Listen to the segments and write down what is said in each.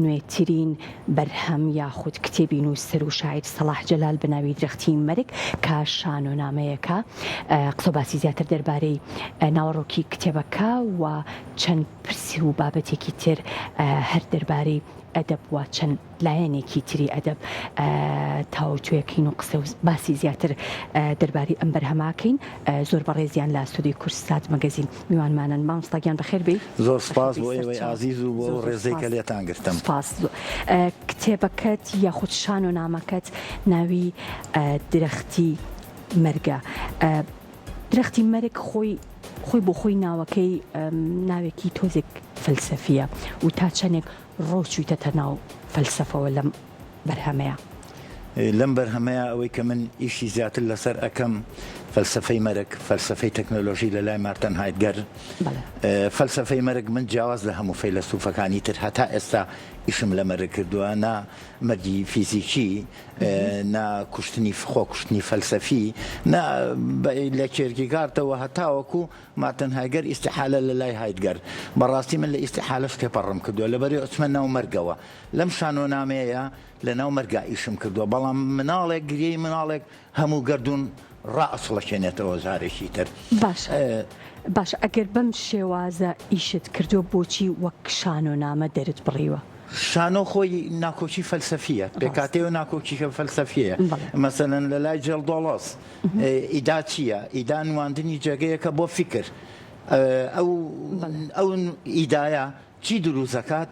نوێترین بەرهەم یاخود کتێبی نووسەر و شاعیر سەلاح جەلال بە ناوی درەختی مەرگ کە شانۆنامەیەکە قسە باسی زیاتر دەربارەی ناوەڕۆکی کتێبەکە و چەند پرسی و بابەتێکی تر هەر دەربارەی ئەدەب و چەند لایەنێکی تری ئەدەب تاوتوێکین و قسە و باسی زیاتر دەرباری ئەم بەرهەماکەین. زۆر بەڕێزیان لە ئەستودیۆی کورسات مەگەزین میوانمانن. مامۆستاگیان بەخێر بێ. زۆر سپاس بۆ ئێوەی عازیز و بۆ ڕێزەی کە لێتان گرتم. سپاس. کتێبەکەت یاخود شانۆنامەکەت ناوی درەختی مەرگە. درەختی مەرگ خۆی بۆ خۆی ناوەکەی ناوێکی تۆزێک فەلسەفیە و تا چەندێک ڕۆچوویتە ناو فەلسەفەوە لەم بەرهەمەیە. لەم بەرهەمەیە ئەوەی کە من ئیشی زیاتر لەسەر ئەەکەم فەلسەفەی مەرگ، فەلسەفەی تەکنۆلۆژی لە لای مارتن هایدگەر. فەلسەفەی مەرگ من جیاواز لە هەموو فەیلسوفەکانی تر هەتا ئێستا ئیشم لە مەرگ کردووە، نا مەرگی فیزیکی، نا کوشتنی خۆکوشتنی فەلسەفی، نا لە کێرکێگارتەوە هەتاوەکو مارتن هایدگەر ئیستیحالە لە لای هایدگەر. بەڕاستی من لە ئیستیحالەش تێپەڕم کردووە لەبەری ئۆچمە ناو مەرگەوە. لەم شانۆنامەیە لە ناو مەرگا ئیشم کردووە، بەڵام مناڵێک گرێی مناڵێک هەموو گەردون ڕائسڵەکێنێتەوە جارێکی تر. باش ئەگەر بەم شێوازە ئیشت کردو بۆچی وەک شانۆنامە دەرت بڕیوە؟ شانۆ خۆی ناکۆچی فەلسەفیە، پێکاتەوە ناکۆچیکە فەلسەفیە. مەسەلەن لە لای جێڵدۆڵۆس ئیدا چییە؟ ئیدا نواندنی جێگەیەکە بۆ فکر. ئەو ئیدایە چی دروزەکات؟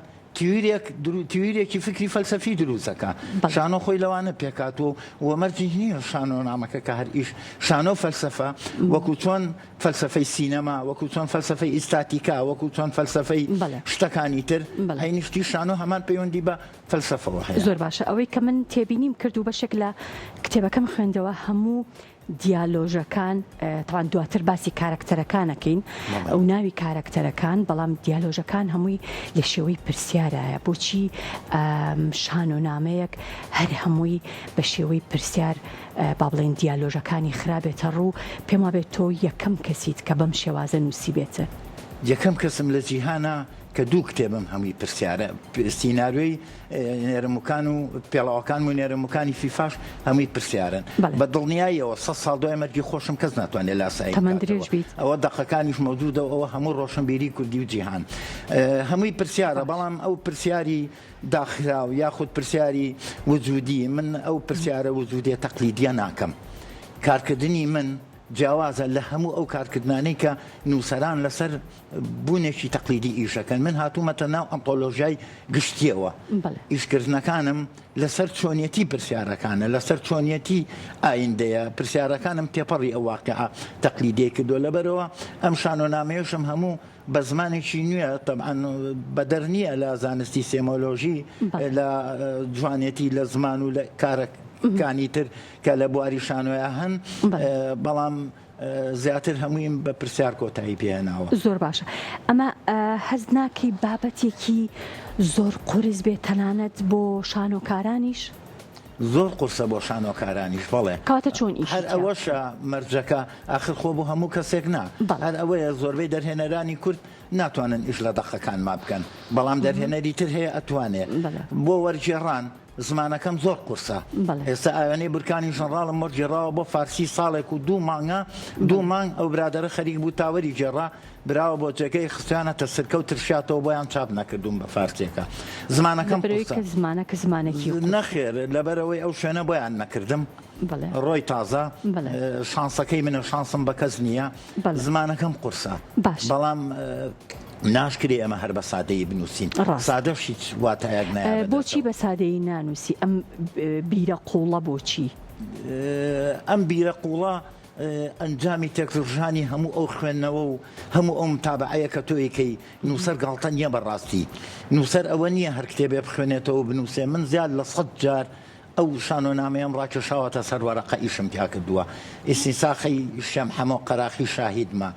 تیویرێکی فکری فەلسەفی دروزەکە. شانۆ خۆی لەوانە پێکاتەوە وەمەرجی نییە شانۆنامەکە کە هەر ئیش شانۆ فەلسەفە وەکو چۆن فەلسەفەی سینەما، وەکو چۆن فەلسەفەی ئیستاتیکا، وەکو چۆن فەلسەفەی شتەکانی تر، هەینیشتی شانۆ هەمان پەیوەندی بە فەلسەفەوە هەیە. زۆر باشە. ئەوەی کە من تێبینیم کرد و بەشێک لە کتێبەکەم خوێندەوە هەموو دیالۆژەکان، تاوان دواتر باسی کارکتەرەکانەکەین ئەو ناوی کارکتەرەکان، بەڵام دیالۆژەکان هەمووی لە شێوەی پرسیارایە. بۆچی شانۆنامەیەک هەر هەمووی بە شێوەی پرسیار با بڵێن دیالۆژەکانی خراپێتە ڕوو؟ پێم وابێت تۆ یەکەم کەسیت کە بەم شێوازە نووسی بێتە. یەکەم کەسم لە جیهانە کە دوو کتێبم هەمووی پرسیارە، سیناروی نێرەموکان و پێڵاوەکان و نێرەموکانی فیفاش هەمووی پرسیارن. بە دڵنیاییەوە 100 ساڵ دوای مەرگی خۆشم کەس ناتوانێت لاسایی ئەوە دەقەکانیش مەوجودە، ئەوە هەموو ڕۆشنبیری کوردی و جیهان هەمووی پرسیارە. بەڵام ئەو پرسیاری داخراو یاخود پرسیاری وجودی، من ئەو پرسیارە وجودی تەقلیدیە ناکەم. کارکردنی من جیاوازە لە هەموو ئەو کارکردانەی کە نووسەران لەسەر بوونێکی تەقلیدی ئیشەکەن. من هاتوومەتە ناو ئەنتۆلۆژیای گشتیەوە. ئیشکردنەکانم لەسەر چۆنیەتی پرسیارەکانە، لەسەر چۆنیەتی ئایندەیە. پرسیارەکانم تێپەڕی ئەو واقعە تەقلیدی کردو. لەبەرەوە ئەم شانۆنامەیەشم هەموو بە زمانێکی نوێ، طبعاً بەدەر نییە لە زانستی سێمۆلۆژی، لە جوانێتی لە زمان و لە کارەکانی تر کە لە بواری شانۆیە هەن، بەڵام زیاتر هەموویم بە پرسیار کۆتایی پێهێناوە. زۆر باشە. ئەمە هەز ناکەی بابەتێکی زۆر قورس بێت تەنانەت بۆ شانۆکارانیش؟ زۆر قورسە بۆ شانۆکارانیش، بەڵێ. کاتە چۆن ئیش هەر ئەوەشە مەرجەکە ئاخر خۆ بۆ هەموو کەسێک نا. هەر ئەوەیە زۆربەی دەرهێنەرانی کورد ناتوانن ئیش لە دەقەکان ما بکەن، بەڵام دەرهێنەری تر هەیە ئەتوانێت. بۆ وەرگێڕان زمانەکەم زۆر قورسە. ئێستا ئاوێنەی بورکانی ژەنڕاڵم وەرگێڕاوە بۆ فارسی ساڵێک و 2 مانگە 2 مانگ ئەو برادەرە خەریک بوو تاوەری گێڕا براوە بۆ جێگەی خستیانەتە سرکە و ترشاتەوە بۆیان چاپ نەکردوم بە فارسیەکە. زمانەکەم زمانەکە زمانێکی نەخێر لەبەرەوەی ئەو شوێنە بۆیان نەکردم. ڕۆی تازە شانسەکەی منە شانسم بە کەس نییە. زمانەکەم قورسە، بەڵام ناشکری ئەمە هەر بە سادەیی بنووسین. سادەش هیچ واتایەک نایە. بۆچی بە سادەیی نانووسی؟ ئەم بیرە قوڵە بۆچی؟ ئەم بیرە قوڵە ئەنجامی تێکڕژانی هەموو ئەو خوێندنەوە و هەموو ئەو متابعەیە کە تۆیەکەی نووسەر گاڵتە نییە بەڕاستی. نووسەر ئەوە نییە هەر کتێبێ بخوێنێتەوە و بنووسێ. من زیاد لە 100 جار ئەو شانۆنامەیەم ڕاکێشاوەتە سەر وەرەقە ئیشم تیا کردووە. ئیسیساخی شەم هەموو قەراخی شاهیدمە.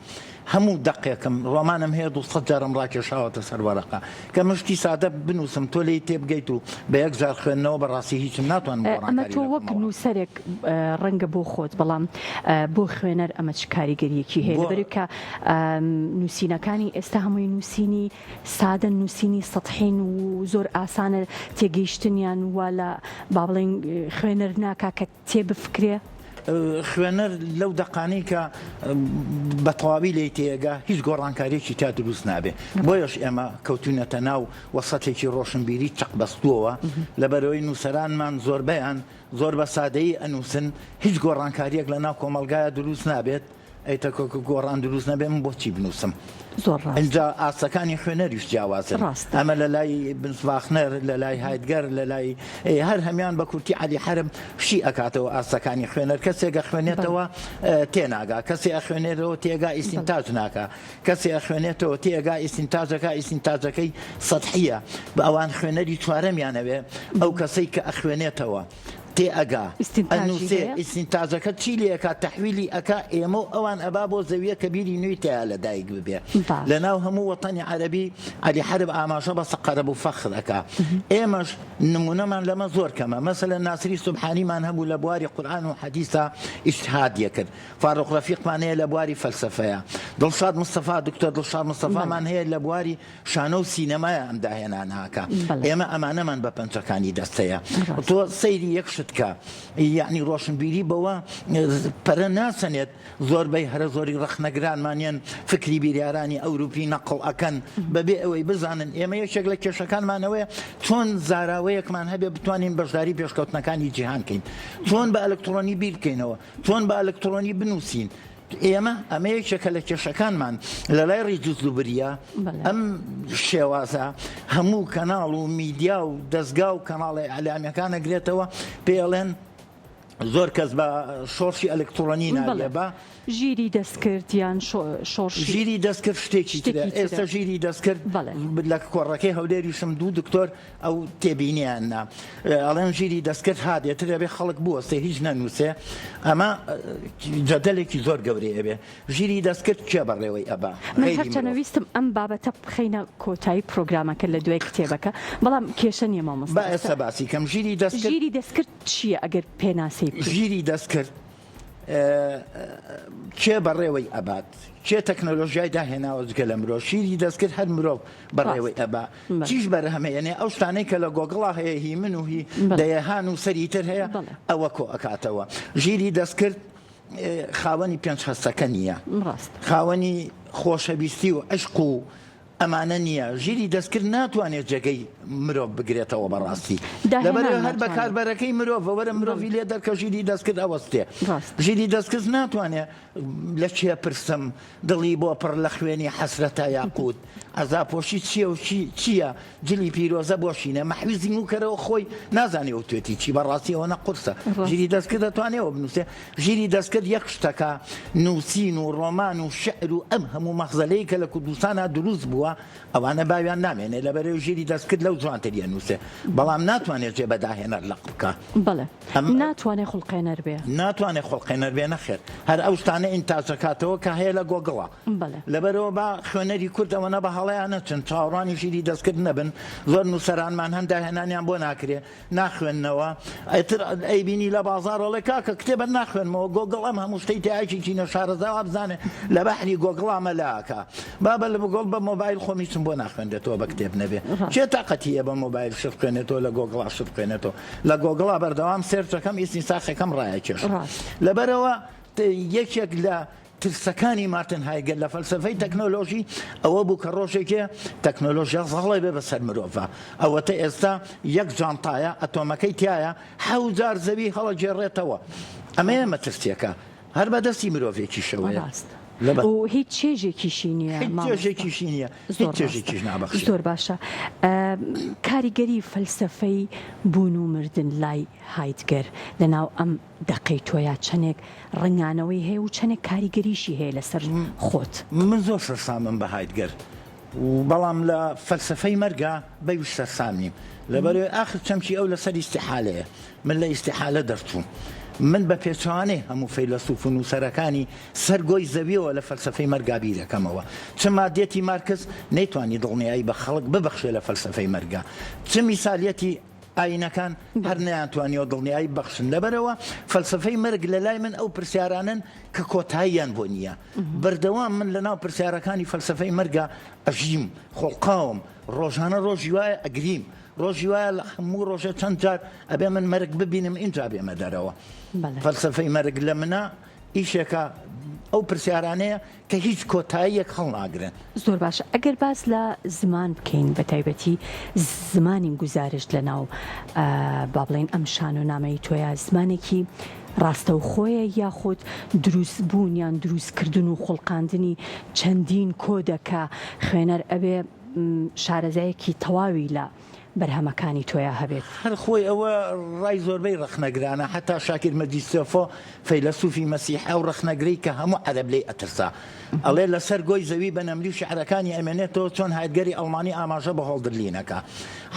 هەموو دقێکم ڕۆمانم هەیە 200 جارم ڕاکێشاوەتە سەر وەرەقە کە مشتی سادە بنووسم تۆ لێی تێبگەیت و بە یەک جار خوێندنەوە بەڕاستی هیچم ناتوانم ئەمە تۆ وەک نووسەرێک ڕەنگە بۆ خۆت بەڵام بۆ خوێنەر ئەمە چ کاریگەریەکی هەیە لەبەرەوەی کە نووسینەکانی ئێستا هەمووی نووسینی سادە نووسینی سەطحین و زۆر ئاسانە تێگەیشتنیان وا لە با بڵێن خوێنەر ناکا کە تێبفکرێ خوێنەر لەو دەقانەی کە بە تەواوی لێی تێگا هیچ گۆڕانکاریەکی تا دروست نابێ بۆیش ئێمە کەوتونەتە ناو وەسەتێکی ڕۆشنبیری چەق بەستووەوە لەبەرەوەی نووسەرانمان زۆربەیان زۆر بە سادەیی ئەنووسن هیچ گۆڕانکاریەک لە ناو کۆمەلگایە دروست نابێت ئەیتە گۆڕان دروست نەبێ من بۆچی بنووسم اینجا ئاسەکانی خوێنەریش جیاوازن ئەمە لە لای بنسواخنەر لە لای هایدگەر لە لای هەر هەمان بە کورتی عەلی حەرب شی ئەکاتەوە ئاسەکانی خوێنەر کەسێکە خوێنێتەوە تێناگا کەسێ ئەخوێنێتەوە تێگا ئیسینتاج ناکە کەسێ ئەخوێنێتەوە تێگا ئیسینتاجەکە ئیسینتاجەکەی سەطحیە بە ئەوان خوێنەری چوارەمیانەوێ ئەو کەسەی کە ئەخوێنێتەوە تێئەگا ئەنووسێ ئیسینتاجەکە چی لێکا تەحویلی ئەکا ئێمە ئەوان ئەبا بۆ زەویە کە بیری نوێی تیا لە دایک ببێ لە ناو هەموو وەتەنی عەرەبی عەلی حەرب ئاماژە بە سەقەرەب و فەخر ئەکا ئێمەش نمونەمان لەمە زۆر کەمە مەسەلەن ناسری سوبحانیمان هەبوو لە بواری قورئان و حەدیثە ئیجتیهادیە کرد فاروق ڕەفیقمان هەیە لە بواری فەلسەفەیە دڵشاد مستەفا دکتۆر دڵشاد مستەفامان هەیە لە بواری شانە و سینەمایە ئەم داهێنانەکە ئێمە ئەمانەمان بە پەنجەکانی دەستەیە تۆ سەیری یەک شتکە یعنی ڕۆشنبیری بەوە پەرە ناسەنێت زۆربەی هەرە زۆری ڕەخنەگرانمانیان فکری بیریارانی ئەوروپی نەقڵ ئەکەن بەبێ ئەوەی بزانن ئێمە یەکێک لە کێشەکانمانەوەیە چۆن زاراوەیەکمان هەبێ بتوانین بەشداری پێشکەوتنەکانی جیهان بکەین چۆن بە ئەلکترۆنی بیرکەینەوە چۆن بە ئەلکترۆنی بنووسین ئێمە ئەمە یەکێکە لە کێشەکانمان لە لای ڕێجوزلوبریە ئەم شێوازە هەموو کەناڵ و میدیا و دەستگا و کەناڵی ئەعلامیەکان ئەگرێتەوە پێڵێن زۆر کەس بە شۆرشی ئەلکترۆنی نابێ بە ژیری دەستکرد یان ژیری دەستکرد شتێکی ترە ئێستا ژیری دەستکرد لە کۆڕەکەی هەولێریشم دوو دکتۆر ئەو تێبینیاننا ئەڵێن ژیری دەستکرد هادێترە بێ خەڵک بووەستێ هیچ نەنووسێ ئەمە جەدەلێکی زۆر گەورەیە بێ ژیری دەستکرد کێ بەڕێوەی ئەبا من هەرچەنەویستم ئەم بابەتە بخەینە کۆتایی پرۆگرامەکە لە دوای کتێبەکە بەڵام کێشە نیە مامۆستا با ئێستا باسی کەم ژیری دەستکرد چییە ئەگەر پێناسی ژیری دەستکرد کێ بەڕێوەی ئەبات کێ تەکنۆلۆژیای داهێناوە جگە لە مرۆڤ ژیری دەستکرد هەر مرۆڤ بەڕێوەی ئەبا چیش بەرهەمەیەنێ ئەو شتانەی کە لە گۆگڵا هەیە هی من و هی دەیەهان و سەریتر هەیە ئەوە کۆ ئەکاتەوە ژیری دەستکرد خاوەنی پێنج هەستەکە نییە خاوەنی خۆشەویستی و عشق و ئەمانە نییە ژیری دەستکرد ناتوانێت جێگەی مرۆڤ بگرێتەوە بەڕاستی لەبەرەوە هەر بە کاربەرەکەی مرۆڤ وەرە مرۆڤی لێ دەرکە ژیری دەستکرد ئەوەستێ ژیری دەستکرد ناتوانێت لە چێ پرسم دڵی بۆ پڕ لە خوێنی حەسرەتە یاقوت ئەزاپۆشی چییە و چییە جلی پیرۆزە بۆشینە مەحویزی نوکەرەوە خۆی نازانێ و توێتی چی بەڕاستیەوە نەقورسە ژیری دەستکرد دەتوانێەوە بنووسێ ژیری دەستکرد یەک شتەکە نووسین و ڕۆمان و شعر و ئەم هەموو مەخزەلەی کە لە کوردستانە دروست بووە ئەوانە باویان نامێنێ لەبەرەوەی ژیری دەستکرد لەو جوانتریە نووسێ بەڵام ناتوانێت جێ بەداهێنەر لەق بکە ناتوانێت خوڵقێنەر بێ ناتوانێت خوڵقێنەر بێ نەخێر هەر ئەو شتانە ئینتاجەکاتەوە کە هەیە لە گۆگڵە لەبەرەوە بە خوێنەری کورد ئەوەنە بە هەڵەیانە چەند چاوەڕوانی ژیری دەستکرد نەبن زۆر نووسەرانمان هەم داهێنانیان بۆ ناکرێ ناخوێننەوە ئەتر ئەیبینی لە بازاڕۆڵێ کاکە کتێبە ناخوێنمەوە گۆگڵ ئەم هەموو شتەی تایکی نەشارەزاوە بزانێ لە بەحری گۆگڵامە لاکە بابە لە بگۆڵ بە مۆبایل خۆمیچم بۆ ناخوێندێتەوە بە کتێب نەبێ چێ تاقەتیە بە مۆبایل شت بخوێنێتەوە لە گۆگڵا شت بخوێنێتەوە لە گۆگڵا بەردەوام سێرچەکەم ئیسینساخەکەم ڕایەکێش لەبەرەوە یەکێک لە ترسەکانی مارتن هایگەر لە فەلسەفەی تەکنۆلۆژی ئەوە بوو کە ڕۆژێکێ تەکنۆلۆژیا زەڵێ بێ بەسەر مرۆڤە ئەوەتە ئێستا یەک جانتایە ئەتۆمەکەی تایە 1000 زەوی هەڵەگێڕێتەوە ئەمەیە مەترسیەکە هەر بەدەستی مرۆڤێکی شەوەیە و هیچ چێژێکیشی نییە چێژێکیشی نییە چێژێکیش نابەخشێت زۆر باشە کاریگەری فەلسەفەی بوون و مردن لای هایدگەر لەناو ئەم دەقەی تۆیا چەندێک ڕنگانەوەی هەیە و چەندێک کاریگەریشی هەیە لەسەر خۆت من زۆر سەرسامم بە هایدگەر بەڵام لە فەلسەفەی مەرگا بەویش سەرسام نیم لەبەرەوەی ئاخر چەمکی ئەو لەسەر ئیستیحالەیە من لە ئیستیحالە دەرچووم من بە پێچوانەی هەموو فەیلسوف و نووسەرەکانی سەرگۆی زەویەوە لە فەلسەفەی مەرگا بیرەکەمەوە چ مادێتی مارکس نەیتوانی دڵنیایی بە خەڵک ببەخشێ لە فەلسەفەی مەرگا چ میسالیەتی ئاینەکان هەر نەیانتوانیەوە دڵنیایی بەخشن لەبەرەوە فەلسەفەی مەرگ لە لای من ئەو پرسیارانن کە کۆتاییان بۆ نییە بەردەوام من لەناو پرسیارەکانی فەلسەفەی مەرگا ئەژیم خۆڵقاوم ڕۆژانە ڕۆژی وایە ئەگریم ڕۆژی وایە لە هەموو ڕۆژە چەند جار ئەبێ من مەرگ ببینم اینجا بێمە دەرەوە فەلسەفەی مەرگ لە منە ئیشێکە ئەو پرسیارانەیە کە هیچ کۆتاییەک هەڵ ناگرن. زۆر باشە ئەگەر باس لە زمان بکەین بە تایبەتی زمانی گزارش لە ناو با بڵێن ئەم شانۆنامەی تۆیە زمانێکی ڕاستەوخۆیە یاخود دروستبوون یان دروستکردن و خوڵقاندنی چەندین کۆدەکە خوێنەر ئەبێ شارەزایەکی تەواوی لە بەرهەمەکانی تۆیە هەبێت هەر خۆی ئەوە ڕای زۆربەی ڕەخنەگرانە حتا شاکر مەجیستۆفۆ فەیلسوفی مەسیحا و ڕەخنەگرەی کە هەموو عەرەب لێی ئەترسا ئەڵێ لەسەر گۆی زەوی بە نەملی و شیعرەکانی ئەمێنێتەوە چۆن هایدگەری ئەڵمانی ئاماژە بە هۆڵدرلینەکە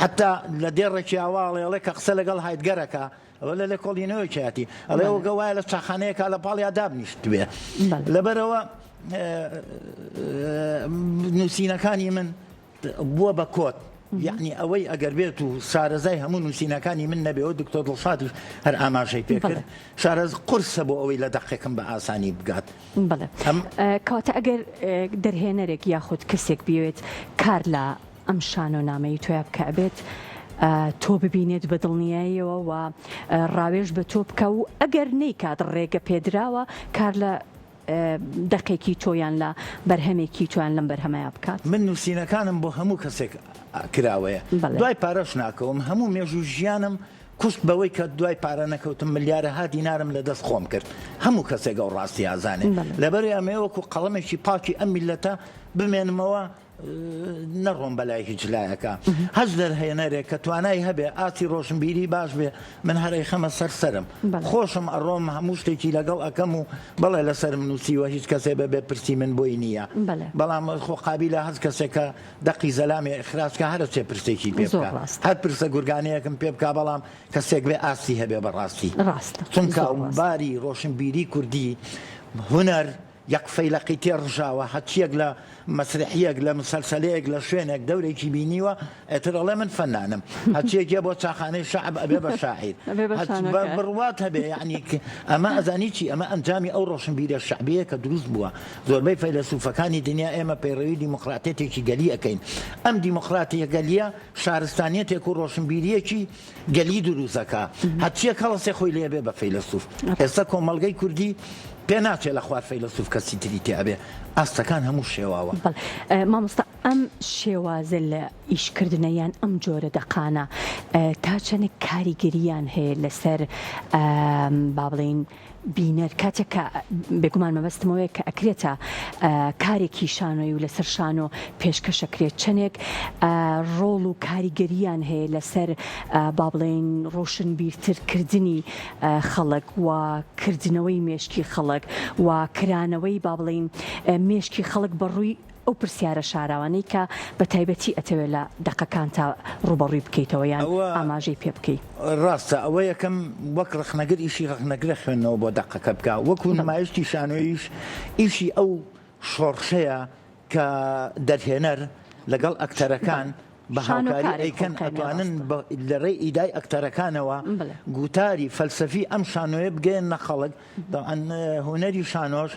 حتا لە دێڕێکی ئاواڵێڵێ کە قسە لەگەڵ هایدگەرەکە ئەوە لە کۆڵینەوەی کاتی ئەڵێ ئەو گەوایە لە چاخانەیەکە لە پاڵیا دابنیشت بێ لەبەرەوە نووسینەکانی من بووە بە کۆت یعنی ئەوەی ئەگەر بێت و شارەزای هەموو نووسینەکانی من نەبێەوە دکتۆر دڵشادیش هەر ئاماژەی پێکرد شارەز قورسە بۆ ئەوەی لە دەقێکم بە ئاسانی بگات بڵێ کاتە ئەگەر دەرهێنەرێک یاخود کەسێک بێت کار لە ئەم شانۆنامەی تۆیە بکە ئەبێت تۆ ببینێت بە دڵنیاییەوە و ڕاوێژ بە تۆ بکە و ئەگەر نەیکات ڕێگە پێدراوە کار لە دەقێکی تۆیان لە بەرهەمێکی تۆیان لەم بەرهەمەیە بکات من نووسینەکانم بۆ هەموو کەسێک کراوەیە دوای پارەش ناکەوم هەموو مێژوو ژیانم کوشت بەوەی کە دوای پارە نەکەوتم ملیارەها دینارم لە دەست خۆم کرد هەموو کەسێک ئەو ڕاستی ئازانێ لەبەر ئەمەوەکو قەڵەمێکی پاکی ئەم میلەتە بمێنمەوە نەڕۆم بەلای هیچ لایەکە هەز دەرهێنەرێک کە توانای هەبێ ئاتی ڕۆشنبیری باش بێ من هەرەی خەمە سەرسەرم خۆشم ئەڕۆم هەموو شتێکی لەگەڵ ئەەکەم و بەڵێ لەسەرم نووسیوە هیچ کەسێ بەبێ پرسی من بۆی نییە بەڵام خۆقابی لە هەز کەسێکە دەقی زەلامی ئەخراجکە هەرە چێ پرسێکی پێ بکە هەر پرسە گورگانەیەکم پێ بکە بەڵام کەسێک بێ ئاستی هەبێ بەڕاستی چونکە باری ڕۆشنبیری کوردی هونەر یەک فەیلەقی تێڕژاوە هەچیەک لە مەسرحیەک لە مسلسلەیەک لە شوێنێک دەورێکی بینیوە ئەترەڵێ من فەنانم هەچیەکێ بۆ چاخانەی شەعب ئەبێ بە شاعیر بڕوات هەبێ یعنی ئەمە ئەزانی چی ئەمە ئەنجامی ئەو ڕۆشنبیرە شەعبیە کە دروست بووە زۆربەی فەیلسوفەکانی دنیا ئێمە پەیڕەوی دیموکراتێتێکی گەلی ئەەکەین ئەم دیموکراتیە گەلیە شارستانیەتێک و ڕۆشنبیریەکی گەلی دروستەکە هەچیە کەڵەسێ خۆی لێ بێ بە فەیلسوف ئێستا کۆمەڵگەی کوردی پێ ناچێت لە خوار فەیلسوف کەسی تری تێبێ ئاستەکان هەموو شێواوە مامۆستا ئەم شێوازە لە ئیشکردنەیان ئەم جۆرە دەقانە تا چەندێک کاریگەریان هەیە لەسەر با بڵێن بینەر کاتێککە بێگومان مەبەستمەوەی کە ئەکرێتە کارێکی شانۆی و لەسەر شانۆ پێشکەشەکرێت چەندێک ڕۆڵ و کاریگەریان هەیە لەسەر با بڵێن ڕۆشنبیرترکردنی خەڵک و کردنەوەی مێشکی خەڵک و کرانەوەی با بڵێن مێشکی خەڵک بەڕووی ئەو پرسیارە شاراوانەی کە بە تایبەتی ئەتەوێت لە دەقەکان تا ڕوبەڕووی بکەیتەوە یان ئاماژەی پێ بکەیت ڕاستە ئەوە یەکەم وەک ڕخنەگر ئیشی ڕخنەگرە خوێندنەوە بۆ دەقەکە بکە وەکو نمایشتی شانۆیش ئیشی ئەو شۆڕشەیە کە دەرهێنەر لەگەڵ ئەکتەرەکان بە هاوکاری ئەیکەن ئەتوانن لەڕێی ئیدای ئەکتەرەکانەوە گوتاری فەلسەفی ئەم شانۆیە بگەێن نەخەڵک هونەری شانۆش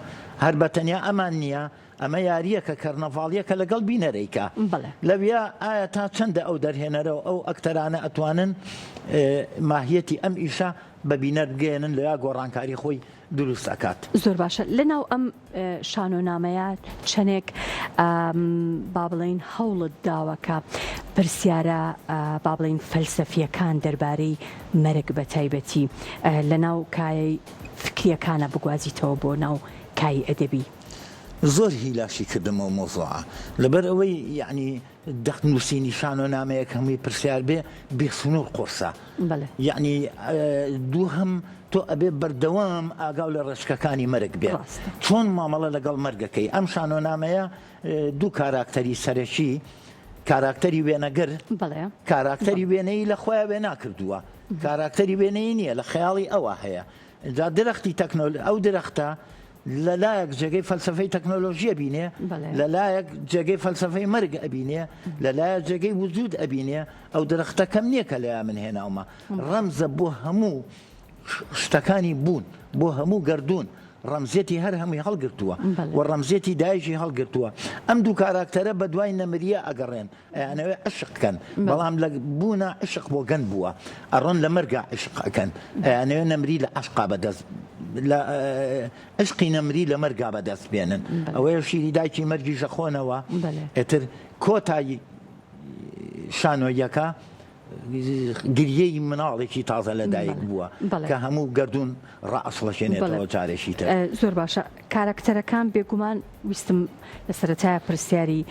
هەر بەتەنیا ئەمان نییە ئەمە یاریەکە کەرنەڤاڵیەکە لەگەڵ بینەرەیکە لەویا ئایا تا چەندە ئەو دەرهێنەرەوە ئەو ئەکتەرانە ئەتوانن ماهیەتی ئەم ئیشە بە بینەر بگەێنن لەیا گۆڕانکاری خۆی دروست ئەکات زۆر باشە لەناو ئەم شانۆنامەیە چەندێک با بڵێن هەوڵت داوەکە پرسیارە با بڵێن فەلسەفیەکان دەربارەی مەرگ بە تایبەتی لەناو کای فکریەکانە بگوازیتەوە بۆ ناو کای ئەدەبی زۆر هیلاشی کردمەوە مۆزوعە لەبەر ئەوەی یعنی دەخنووسینی شانۆنامەیەک هەمووی پرسیار بێ بێسنوور قورسە یعنی دوو هەم تۆ ئەبێ بەردەوام ئاگاو لە ڕێچکەکانی مەرگ بێت چۆن مامەڵە لەگەڵ مەرگەکەی ئەم شانۆنامەیە دوو کاراکتەری سەرەکی کاراکتەری وێنەگەر کاراکتەری وێنەی لە خۆیان وێ ناکردووە کاراکتەری وێنەی نییە لە خەیاڵی ئەوە هەیە جا درەختی ئەو درەختە لەلایەک جێگەی فەلسفەی تەکنۆلۆژیە بینێ لەلایەک جێگەی فەلسفەی مەرگ ئەبینێ لەلایەک جێگەی وجود ئەبینێ ئەو درەختە کەم نییە کە لەیان من هێناومە ڕەمزە بۆ هەموو شتەکانی بوون بۆ هەموو گردردون ڕەمزێتی هەر هەمووی هەڵگرتووە و ڕەمزێتی دایژی هەڵگرتووە ئەم دوو کاراکتەرە بە دوای نەمریە ئەگەڕێن ئەیانەوێ عشقکەن بەڵام لە بوونە عشق بۆ گەن بووە ئەڕۆن لە مەرگە عشقەکەن ئەیانەوێ نەمری لە عشقا بەدەست لە عشقی نەمری لە مەرگا بەدەست بێنن ئەوەیە شیری دایکی مەرگی ژەخۆنەوە ئێتر کۆتایی شانۆیەکە گریەی مناڵێکی تازە لەدایک بووە کە هەموو گردون ڕائەسڵەشێنێتەوە جارێکی تر زۆر باشە کاراکتەرەکان بێگومان ویستم لە سەرەتایە پرسیاری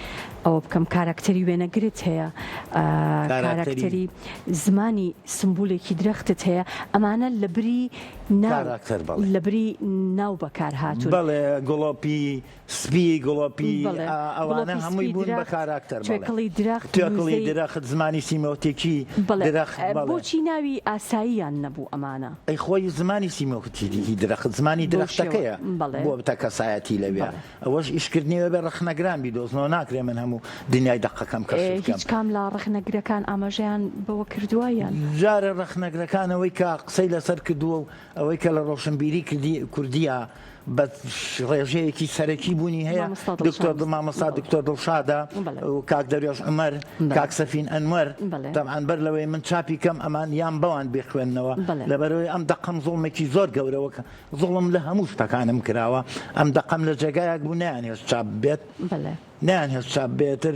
ئەوە بکەم کاراکتەری وێنەگرت هەیە کاراکتەری زمانی سمبولێکی درەختت هەیە ئەمانە لە بری ناو بەکار هاتوون بەڵێ گوڵۆپی سپی گوڵۆپی ئەوانە هەمووی بوون بە کاراکتەر توێکڵی درەخت زمانی سیمۆتێکی بۆچی ناوی ئاساییان نەبوو ئەمانە ئەی خۆی زمانی سیمۆتێکی درەخت زمانی درەختەکەیە بۆ بتە کەسایەتی لەوێ ئەوەش ئیشکردنیەوە بێ ڕەخنەگران بیدۆزنەوە ناکرێ من هەموو دنیای دقەکەم کەس هیچ کام لە ڕەخنەگرەکان ئاماژەیان بەوە کردووایان جارە ڕەخنەگرەکانەوەی کە قسەی لەسەر کردووە و ئەوەی کە لە ڕۆشنبیری کوردیە بە ڕێژەیەکی سەرەکی بوونی هەیە دکتۆر مامۆستا دکتۆر دڵشادە و کاک دەریۆش عومەر کاک سەفین ئەنوەر تەبعاً بەر لەوەی من چاپی کەم ئەمان یان بەوان بخوێننەوە لەبەرەوەی ئەم دەقەم زوڵمێکی زۆر گەورەوە کە زوڵم لە هەموو شتەکانم کراوە ئەم دەقەم لە جێگایەک بوو نەیان هێز چاپ بێت نیان هێز چاپ بێتر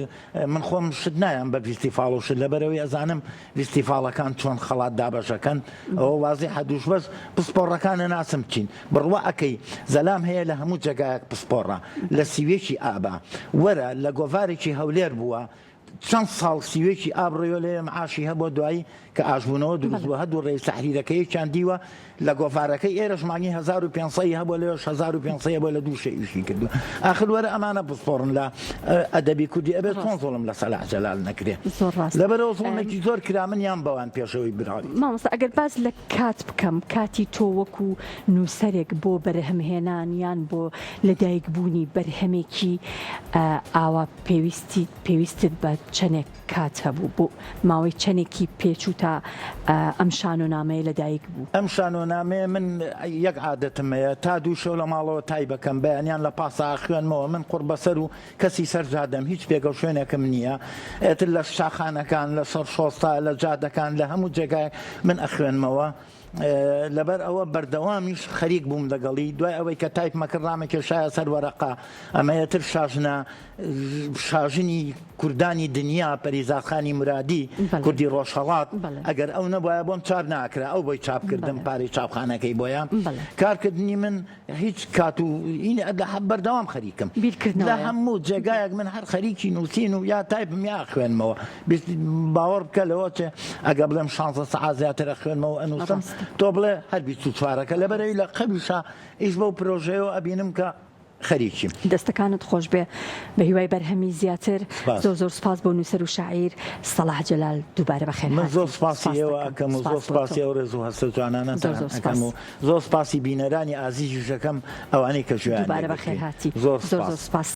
من خۆم شت نایان بە فیستیفاڵ و شت لەبەرەوەی ئەزانم فیستیفاڵەکان چۆن خەڵات دابەشەکەن ئەوە وازی حەدوش بەس پسپۆڕەکانە ناسم بچین بڕوا ئەەکەی زەلام هەیە لە هەموو جێگایەک پسپۆڕە لە سیوێکی ئابا وەرە لە گۆڤارێکی هەولێر بووە چەند ساڵ سیوێکی ئابڕێوە لێ معاشی هەبووە دوایی کە ئاژبوونەوە دروستبووە هەردوو ڕێی سەحریرەکەی چاندیوە لە گۆڤارەکەی ئێرە ژمانی 1500 هەبووە لێ 1500 بۆ لە دوو شەیشی کردو ئاخر وەرە ئەمانە پسپۆڕن لە ئەدەبی کوردی ئەبێت چۆن زۆڵم لە سەلاح جەلال نەکرێ لەبەرەوە زۆڵمێکی زۆر کرا منیان بەوان پێشەوەی براوی مامۆستا ئەگەر باز لە کات بکەم کاتی تۆ وەکو نووسەرێک بۆ بەرهەمهێنان یان بۆ لەدایکبوونی بەرهەمێکی ئاوا پێویستت بە چەندێک کات هەبوو بۆ ماوەی چەندێکی پێچوو تا ئەم شانۆنامەیە لەدایک بوو ئەم شانۆنامەیە من یەک عادەتم هەیە تا دوو شەو لە ماڵەوە تای بەکەم بەیانیان لە پاسا خوێنمەوە من قوربەسەر و کەسی سەرجادەم هیچ پێگە شوێنێکم نییە ئێتر لە شاخانەکان لە سەر شۆستا لە جادەکان لە هەموو جێگای من ئەخوێنمەوە لەبەر ئەوە بەردەوامیش خەریک بووم لەگەڵی دوای ئەوەی کە تایپ مەکردڕامە کێشایە سەر وەرەقا ئەمەیەتر شاژنی کوردانی دنیا پەریزاخانی مرادی کوردی ڕۆژهەڵات ئەگەر ئەو نەبووە بۆم چاپ ناکرا ئەو بۆی چاپکردم پارەی چاپخانەکەی بۆیان کارکردنی من هیچ کات و بەردەوام خەریکم لە هەموو جێگایەک من هەر خەریکی نووسین و یا تایپم یا خوێنمەوە باوەڕ بکە لەوە چێ ئەگە بڵێم 16 سەعات زیاترە خوێنمەوە ئەنووسم تۆ بڵێ هەر 24 لەبەرەوەی لە قەبیشە ئیش بەو پرۆژەیەوە ئەبینم کە خەریکیم دەستەکانت خۆش بێ بە هیوای بەرهەمی زیاتر زۆر سپاس بۆ نووسەر و شاعیر سەلاح جەلال دووبارە بەخێر من زۆر سپاسیەوە ئەکەم و زۆر سپاسی ئەو ڕێز و هەستە جوانانە ئەکەم و زۆر سپاسی بینەرانی ئازیزی ژەکەم ئەوانەی کە ژویان دووبارە بەخێر هاتی زۆر سپاس